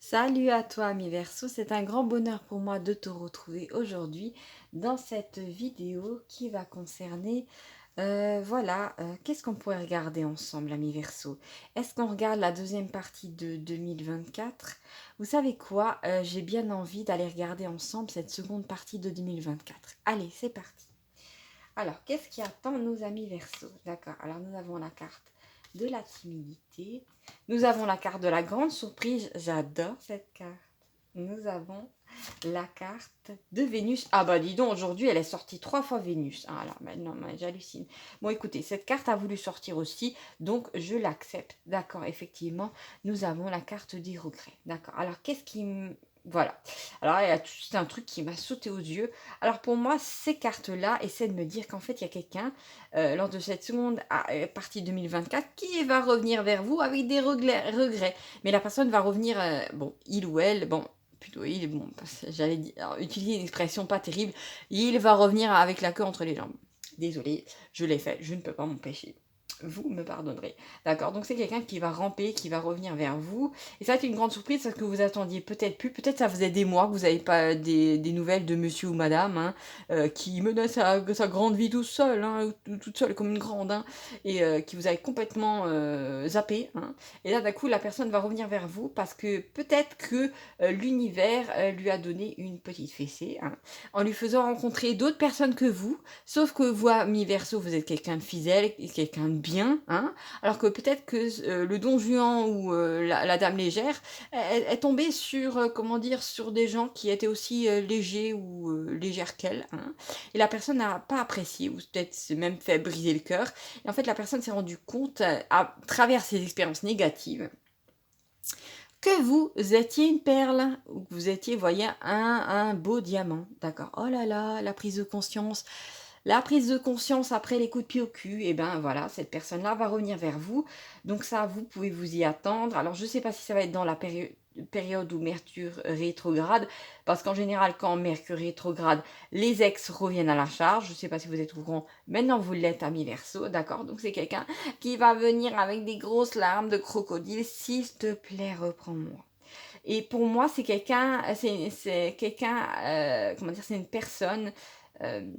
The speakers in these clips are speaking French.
Salut à toi, ami Verseau, c'est un grand bonheur pour moi de te retrouver aujourd'hui dans cette vidéo qui va concerner, qu'est-ce qu'on pourrait regarder ensemble, ami Verseau? Est-ce qu'on regarde la deuxième partie de 2024? Vous savez quoi? J'ai bien envie d'aller regarder ensemble cette seconde partie de 2024. Allez, c'est parti. Alors, qu'est-ce qui attend nos amis Verseau? D'accord, alors nous avons la carte de la timidité. Nous avons la carte de la grande surprise. J'adore cette carte. Nous avons la carte de Vénus. Ah bah dis donc, aujourd'hui, elle est sortie 3 fois Vénus. Ah là, maintenant, j'hallucine. Bon, écoutez, cette carte a voulu sortir aussi, donc je l'accepte. D'accord, effectivement, nous avons la carte des regrets. D'accord, alors qu'est-ce qui... Voilà. Alors, il y a tout un truc qui m'a sauté aux yeux. Alors, pour moi, ces cartes-là essaient de me dire qu'en fait, il y a quelqu'un, lors de cette seconde partie 2024, qui va revenir vers vous avec des regrets. Mais la personne va revenir, bon, il ou elle, bon, plutôt il, bon, j'allais dire, utiliser une expression pas terrible, il va revenir avec la queue entre les jambes. Désolée, je l'ai fait, je ne peux pas m'empêcher. Vous me pardonnerez. D'accord, donc c'est quelqu'un qui va ramper, qui va revenir vers vous. Et ça va être une grande surprise parce que vous attendiez peut-être plus. Peut-être ça faisait des mois que vous n'avez pas des nouvelles de monsieur ou madame, hein, qui menait sa grande vie tout seul, hein, toute seule comme une grande, hein, et qui vous avez complètement zappé. Hein. Et là, d'un coup, la personne va revenir vers vous parce que peut-être que l'univers lui a donné une petite fessée, hein, en lui faisant rencontrer d'autres personnes que vous. Sauf que vous, ami Verseau, vous êtes quelqu'un de fidèle, quelqu'un de bien, hein, alors que peut-être que le Don Juan ou la Dame Légère est tombée sur, comment dire, sur des gens qui étaient aussi légers ou légères qu'elle, hein, et la personne n'a pas apprécié, ou peut-être s'est même fait briser le cœur, et en fait la personne s'est rendue compte, à travers ses expériences négatives, que vous étiez une perle, ou que vous étiez, voyez, un beau diamant, d'accord. Oh là là, la prise de conscience. La prise de conscience après les coups de pied au cul, et ben voilà, cette personne-là va revenir vers vous. Donc ça, vous pouvez vous y attendre. Alors je ne sais pas si ça va être dans la période où Mercure rétrograde, parce qu'en général, quand Mercure rétrograde, les ex reviennent à la charge. Je ne sais pas si vous êtes au courant, maintenant vous l'êtes, ami Verseau, d'accord. Donc c'est quelqu'un qui va venir avec des grosses larmes de crocodile. S'il te plaît, reprends-moi. Et pour moi, c'est quelqu'un, c'est quelqu'un, comment dire, c'est une personne,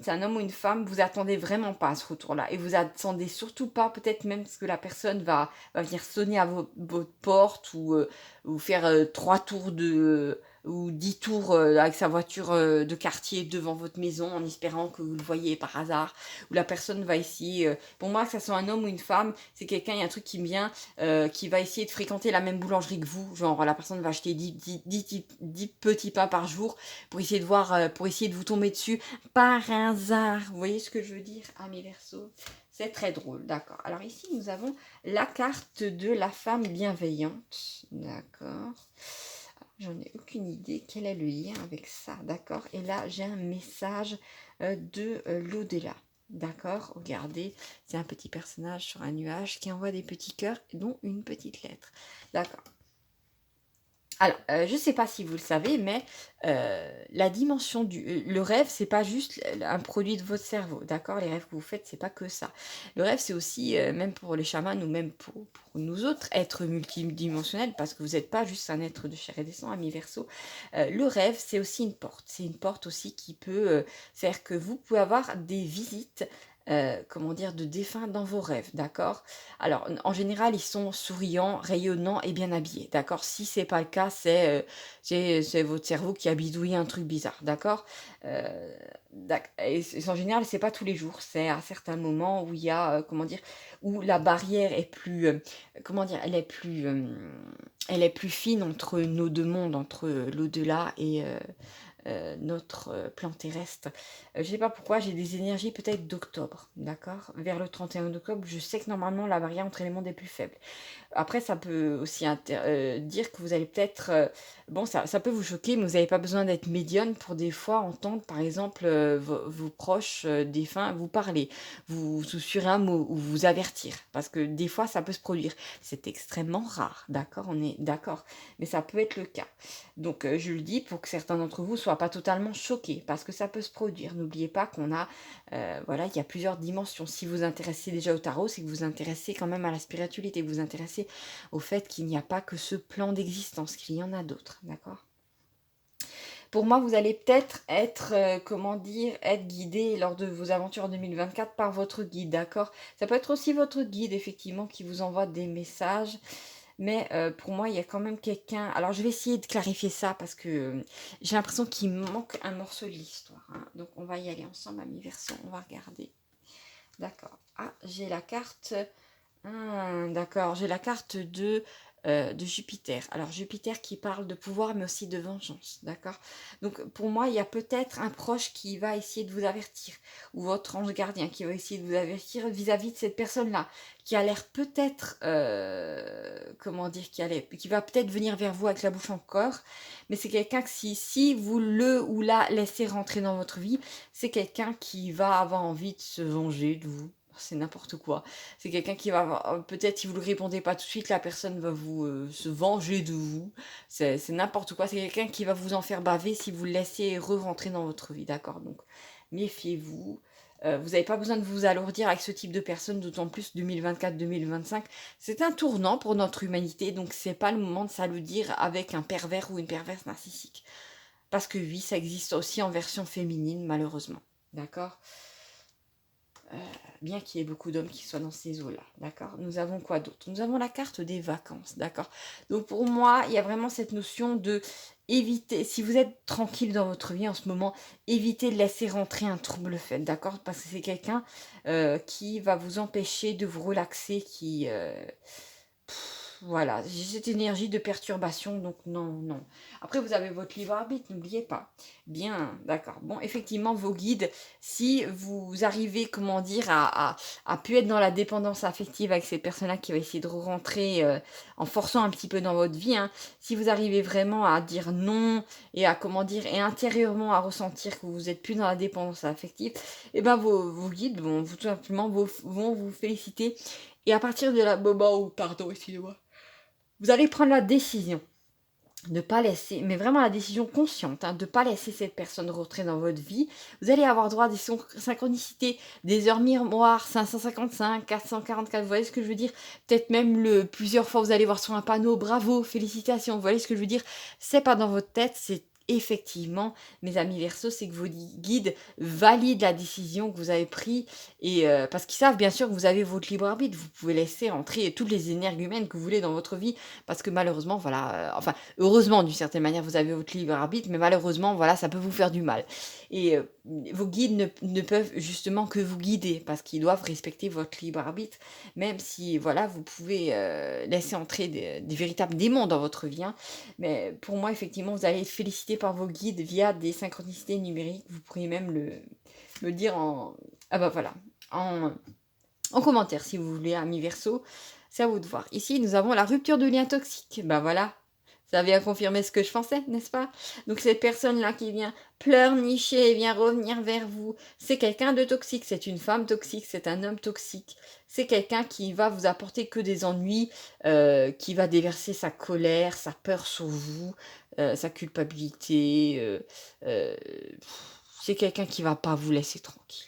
c'est un homme ou une femme, vous attendez vraiment pas à ce retour-là. Et vous attendez surtout pas, peut-être même parce que la personne va venir sonner à votre porte ou faire 3 tours ou 10 tours avec sa voiture de quartier devant votre maison en espérant que vous le voyez par hasard. Ou la personne va essayer, pour moi, que ce soit un homme ou une femme, c'est quelqu'un, il y a un truc qui me vient, qui va essayer de fréquenter la même boulangerie que vous. Genre, la personne va acheter 10 petits pains par jour pour essayer de voir, pour essayer de vous tomber dessus par hasard. Vous voyez ce que je veux dire, ami Verseau? C'est très drôle, d'accord. Alors ici, nous avons la carte de la femme bienveillante, d'accord. J'en ai aucune idée quel est le lien avec ça, d'accord. Et là, j'ai un message de l'au-delà. D'accord, regardez, c'est un petit personnage sur un nuage qui envoie des petits cœurs, dont une petite lettre. D'accord. Alors, je ne sais pas si vous le savez, mais la dimension le rêve, c'est pas juste un produit de votre cerveau, d'accord? Les rêves que vous faites, c'est pas que ça. Le rêve, c'est aussi, même pour les chamans ou même pour nous autres, être multidimensionnels, parce que vous n'êtes pas juste un être de chair et de sang, ami Verseau. Le rêve, c'est aussi une porte. C'est une porte aussi qui peut faire que vous pouvez avoir des visites, comment dire, de défunts dans vos rêves, d'accord? Alors, en général, ils sont souriants, rayonnants et bien habillés, d'accord? Si c'est pas le cas, c'est votre cerveau qui a bidouillé un truc bizarre, d'accord? Euh, et en général, c'est pas tous les jours, c'est à certains moments où il y a, comment dire, où la barrière est plus, comment dire, elle est plus fine entre nos deux mondes, entre l'au-delà et notre plan terrestre. Je ne sais pas pourquoi, j'ai des énergies peut-être d'octobre, d'accord? Vers le 31 octobre, je sais que normalement la barrière entre les mondes est plus faible. Après, ça peut aussi dire que vous allez peut-être... bon, ça peut vous choquer, mais vous n'avez pas besoin d'être médium pour des fois entendre, par exemple, vos proches défunts vous parler, vous susurrer un mot ou vous avertir. Parce que des fois, ça peut se produire. C'est extrêmement rare, d'accord? On est d'accord. Mais ça peut être le cas. Donc, je le dis pour que certains d'entre vous soient soit pas totalement choqué, parce que ça peut se produire. N'oubliez pas qu'on a, voilà, il y a plusieurs dimensions. Si vous vous intéressez déjà au tarot, c'est que vous vous intéressez quand même à la spiritualité, vous vous intéressez au fait qu'il n'y a pas que ce plan d'existence, qu'il y en a d'autres, d'accord? Pour moi, vous allez peut-être être, comment dire, être guidé lors de vos aventures en 2024 par votre guide, d'accord? Ça peut être aussi votre guide, effectivement, qui vous envoie des messages. Mais pour moi, il y a quand même quelqu'un. Alors, je vais essayer de clarifier ça parce que j'ai l'impression qu'il manque un morceau de l'histoire, hein. Donc, on va y aller ensemble à mi-version. On va regarder. D'accord. Ah, j'ai la carte. D'accord, j'ai la carte de Jupiter. Alors Jupiter qui parle de pouvoir mais aussi de vengeance, d'accord? Donc pour moi, il y a peut-être un proche qui va essayer de vous avertir, ou votre ange gardien qui va essayer de vous avertir vis-à-vis de cette personne-là, qui a l'air peut-être, comment dire, qui va peut-être venir vers vous avec la bouche en corps, mais c'est quelqu'un que si vous le ou la laissez rentrer dans votre vie, c'est quelqu'un qui va avoir envie de se venger de vous. C'est n'importe quoi. C'est quelqu'un qui va avoir, peut-être si vous ne le répondez pas tout de suite, la personne va vous se venger de vous. C'est n'importe quoi. C'est quelqu'un qui va vous en faire baver si vous le laissez re-rentrer dans votre vie, d'accord? Donc, méfiez-vous. Vous n'avez pas besoin de vous alourdir avec ce type de personne, d'autant plus 2024-2025. C'est un tournant pour notre humanité, donc c'est pas le moment de s'alourdir avec un pervers ou une perverse narcissique. Parce que oui, ça existe aussi en version féminine, malheureusement. D'accord? Bien qu'il y ait beaucoup d'hommes qui soient dans ces eaux-là, d'accord? Nous avons quoi d'autre? Nous avons la carte des vacances, d'accord? Donc pour moi, il y a vraiment cette notion de éviter, si vous êtes tranquille dans votre vie en ce moment, évitez de laisser rentrer un trouble fait, d'accord? Parce que c'est quelqu'un qui va vous empêcher de vous relaxer, voilà, j'ai cette énergie de perturbation, donc non, non. Après, vous avez votre libre arbitre, n'oubliez pas. Bien, d'accord. Bon, effectivement, vos guides, si vous arrivez, comment dire, à pu être dans la dépendance affective avec ces personnes-là qui vont essayer de rentrer en forçant un petit peu dans votre vie, hein, si vous arrivez vraiment à dire non et à, comment dire, et intérieurement à ressentir que vous n'êtes plus dans la dépendance affective, et ben vos guides vont tout simplement vont vous féliciter. Et à partir de là, pardon, excusez-moi. Vous allez prendre la décision de ne pas laisser, mais vraiment la décision consciente, hein, de ne pas laisser cette personne rentrer dans votre vie. Vous allez avoir droit à des synchronicités, des heures miroirs, 555, 444, vous voyez ce que je veux dire? Peut-être même plusieurs fois, vous allez voir sur un panneau, bravo, félicitations, vous voyez ce que je veux dire? C'est pas dans votre tête, c'est effectivement, mes amis Verseau, c'est que vos guides valident la décision que vous avez prise et parce qu'ils savent bien sûr que vous avez votre libre arbitre, vous pouvez laisser entrer toutes les énergumènes que vous voulez dans votre vie parce que malheureusement, voilà, enfin, heureusement d'une certaine manière, vous avez votre libre arbitre, mais malheureusement, voilà, ça peut vous faire du mal. Et vos guides ne peuvent justement que vous guider parce qu'ils doivent respecter votre libre arbitre, même si, voilà, vous pouvez laisser entrer des véritables démons dans votre vie, hein. Mais pour moi, effectivement, vous allez être félicité par vos guides via des synchronicités numériques. Vous pourriez même me dire en... Ah bah voilà, en commentaire si vous voulez, amis Verseau. C'est à vous de voir. Ici, nous avons la rupture de lien toxique. Ben voilà, ça vient confirmer ce que je pensais, n'est-ce pas? Donc cette personne-là qui vient pleurnicher et vient revenir vers vous, c'est quelqu'un de toxique, c'est une femme toxique, c'est un homme toxique. C'est quelqu'un qui va vous apporter que des ennuis, qui va déverser sa colère, sa peur sur vous, sa culpabilité. C'est quelqu'un qui va pas vous laisser tranquille.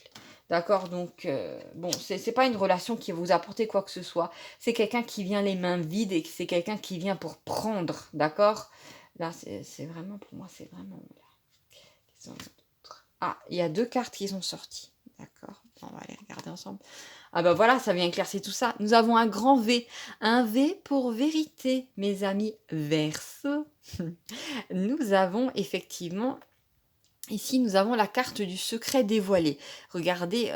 D'accord, donc bon, c'est pas une relation qui va vous apporter quoi que ce soit. C'est quelqu'un qui vient les mains vides et c'est quelqu'un qui vient pour prendre, d'accord? Là, c'est vraiment, pour moi, c'est vraiment... Ah, il y a deux cartes qui sont sorties. D'accord, on va les regarder ensemble. Ah ben voilà, ça vient éclaircir tout ça. Nous avons un grand V. Un V pour vérité, mes amis Verseau. Nous avons effectivement... Ici, nous avons la carte du secret dévoilé. Regardez,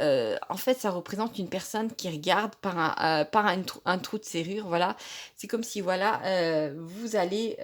en fait, ça représente une personne qui regarde par un trou de serrure. Voilà, c'est comme si, voilà, vous allez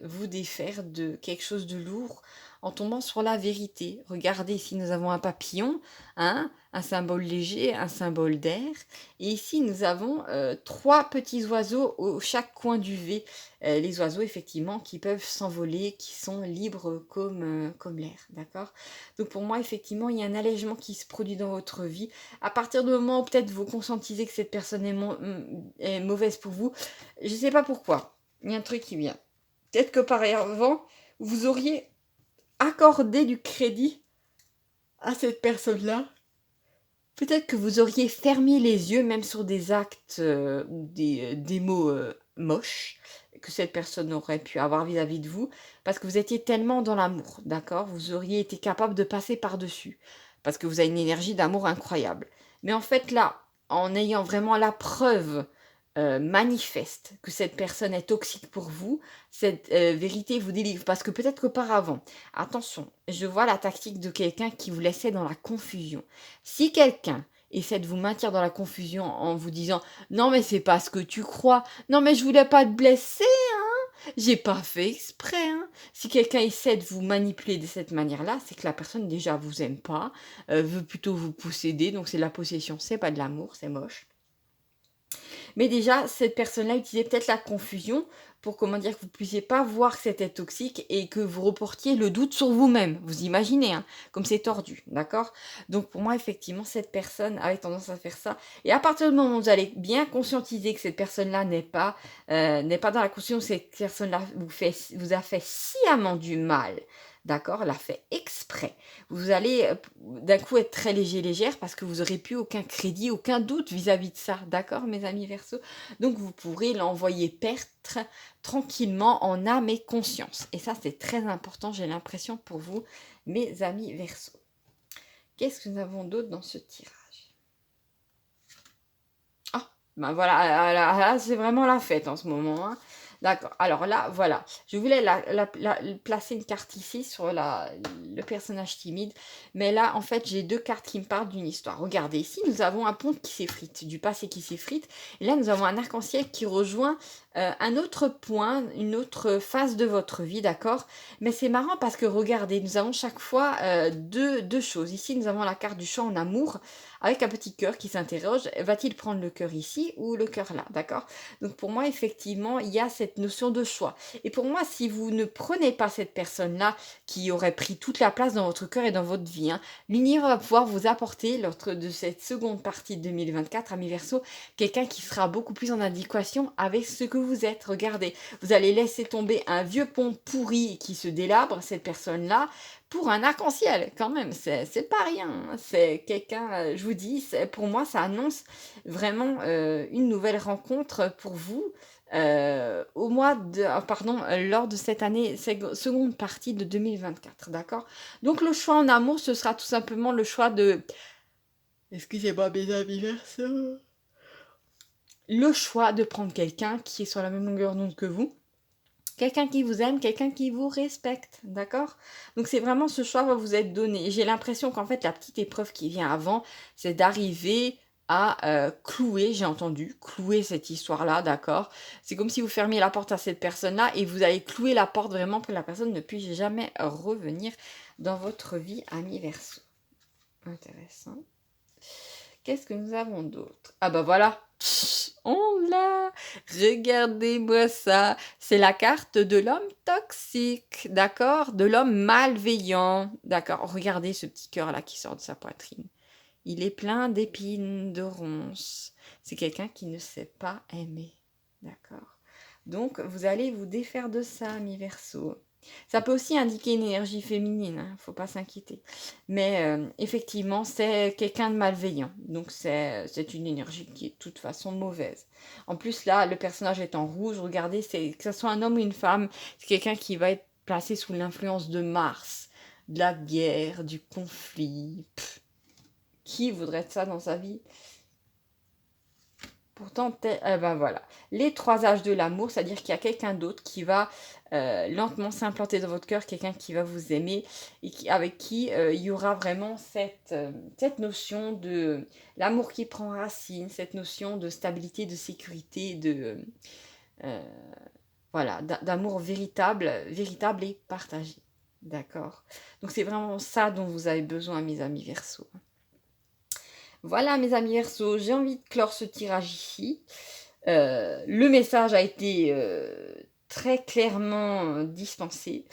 vous défaire de quelque chose de lourd en tombant sur la vérité. Regardez, ici, nous avons un papillon, hein, un symbole léger, un symbole d'air. Et ici, nous avons trois petits oiseaux au chaque coin du V. Les oiseaux, effectivement, qui peuvent s'envoler, qui sont libres comme l'air, d'accord? Donc pour moi, effectivement, il y a un allègement qui se produit dans votre vie. À partir du moment où peut-être vous conscientisez que cette personne est mauvaise pour vous, je ne sais pas pourquoi, il y a un truc qui vient. Peut-être que par avant, vous auriez accorder du crédit à cette personne-là. Peut-être que vous auriez fermé les yeux même sur des actes ou des mots moches que cette personne aurait pu avoir vis-à-vis de vous, parce que vous étiez tellement dans l'amour, d'accord? Vous auriez été capable de passer par-dessus, parce que vous avez une énergie d'amour incroyable. Mais en fait là, en ayant vraiment la preuve manifeste que cette personne est toxique pour vous, cette vérité vous délivre, parce que peut-être qu'auparavant, attention, je vois la tactique de quelqu'un qui vous laissait dans la confusion. Si quelqu'un essaie de vous maintenir dans la confusion en vous disant non mais c'est pas ce que tu crois, non mais je voulais pas te blesser, hein, j'ai pas fait exprès, hein. Si quelqu'un essaie de vous manipuler de cette manière-là, c'est que la personne déjà vous aime pas, veut plutôt vous posséder, donc c'est de la possession, c'est pas de l'amour, c'est moche. Mais déjà, cette personne-là utilisait peut-être la confusion pour, comment dire, que vous ne puissiez pas voir que c'était toxique et que vous reportiez le doute sur vous-même. Vous imaginez, hein, comme c'est tordu, d'accord? Donc pour moi, effectivement, cette personne avait tendance à faire ça. Et à partir du moment où vous allez bien conscientiser que cette personne-là n'est pas dans la conscience, cette personne-là vous a fait sciemment du mal, d'accord? L'a fait exprès. Vous allez d'un coup être très léger, légère, parce que vous n'aurez plus aucun crédit, aucun doute vis-à-vis de ça, d'accord, mes amis Verseau? Donc vous pourrez l'envoyer perdre tranquillement en âme et conscience. Et ça, c'est très important, j'ai l'impression, pour vous, mes amis Verseau. Qu'est-ce que nous avons d'autre dans ce tirage? Ah, ben voilà, là, c'est vraiment la fête en ce moment, hein. D'accord. Alors là, voilà. Je voulais placer une carte ici sur le personnage timide. Mais là, en fait, j'ai deux cartes qui me parlent d'une histoire. Regardez, ici, nous avons un pont qui s'effrite, du passé qui s'effrite. Et là, nous avons un arc-en-ciel qui rejoint un autre point, une autre phase de votre vie, d'accord? Mais c'est marrant parce que, regardez, nous avons chaque fois deux choses. Ici, nous avons la carte du choix en amour avec un petit cœur qui s'interroge. Va-t-il prendre le cœur ici ou le cœur là, d'accord? Donc pour moi, effectivement, il y a cette notion de choix. Et pour moi, si vous ne prenez pas cette personne-là qui aurait pris toute la place dans votre cœur et dans votre vie, hein, l'univers va pouvoir vous apporter, lors de cette seconde partie de 2024, ami Verseau, quelqu'un qui sera beaucoup plus en adéquation avec ce que vous êtes. Regardez, vous allez laisser tomber un vieux pont pourri qui se délabre, cette personne-là, pour un arc-en-ciel, quand même, c'est pas rien, hein. C'est quelqu'un, je vous dis, pour moi, ça annonce vraiment une nouvelle rencontre pour vous lors de cette année, seconde partie de 2024, d'accord? Donc le choix en amour, ce sera tout simplement le choix de... Excusez-moi, mes amis, Verseau. Le choix de prendre quelqu'un qui est sur la même longueur d'onde que vous. Quelqu'un qui vous aime, quelqu'un qui vous respecte, d'accord? Donc c'est vraiment ce choix va vous être donné. J'ai l'impression qu'en fait la petite épreuve qui vient avant, c'est d'arriver à clouer, j'ai entendu, clouer cette histoire-là, d'accord? C'est comme si vous fermiez la porte à cette personne-là et vous allez clouer la porte vraiment pour que la personne ne puisse jamais revenir dans votre vie, ami Verseau. Intéressant. Qu'est-ce que nous avons d'autre? Ah bah voilà, on l'a! Regardez-moi ça. C'est la carte de l'homme toxique, d'accord? De l'homme malveillant, d'accord? Regardez ce petit cœur là qui sort de sa poitrine. Il est plein d'épines, de ronces. C'est quelqu'un qui ne sait pas aimer, d'accord? Donc vous allez vous défaire de ça, mi Verseau. Ça peut aussi indiquer une énergie féminine, hein, faut pas s'inquiéter. Mais effectivement, c'est quelqu'un de malveillant. Donc c'est une énergie qui est de toute façon mauvaise. En plus, là, le personnage est en rouge. Regardez, que ce soit un homme ou une femme, c'est quelqu'un qui va être placé sous l'influence de Mars, de la guerre, du conflit. Pff, qui voudrait de ça dans sa vie? Pourtant, ben voilà. Les trois âges de l'amour, c'est-à-dire qu'il y a quelqu'un d'autre qui va lentement s'implanter dans votre cœur, quelqu'un qui va vous aimer et avec qui il y aura vraiment cette notion de l'amour qui prend racine, cette notion de stabilité, de sécurité, euh, voilà, d'amour véritable, véritable et partagé. D'accord? Donc c'est vraiment ça dont vous avez besoin, mes amis Verseau. Voilà mes amis Verseau, j'ai envie de clore ce tirage ici. Le message a été très clairement dispensé.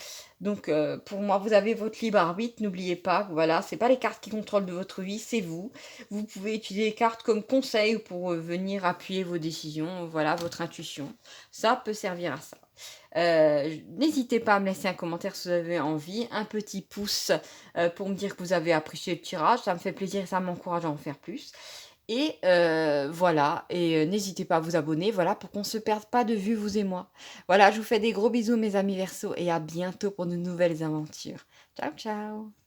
Donc pour moi, vous avez votre libre arbitre, n'oubliez pas, voilà, c'est pas les cartes qui contrôlent de votre vie, c'est vous. Vous pouvez utiliser les cartes comme conseil pour venir appuyer vos décisions, voilà, votre intuition. Ça peut servir à ça. N'hésitez pas à me laisser un commentaire si vous avez envie, un petit pouce, pour me dire que vous avez apprécié le tirage, ça me fait plaisir et ça m'encourage à en faire plus et voilà et n'hésitez pas à vous abonner, voilà, pour qu'on ne se perde pas de vue, vous et moi. Voilà, je vous fais des gros bisous mes amis Verseau et à bientôt pour de nouvelles aventures. Ciao, ciao!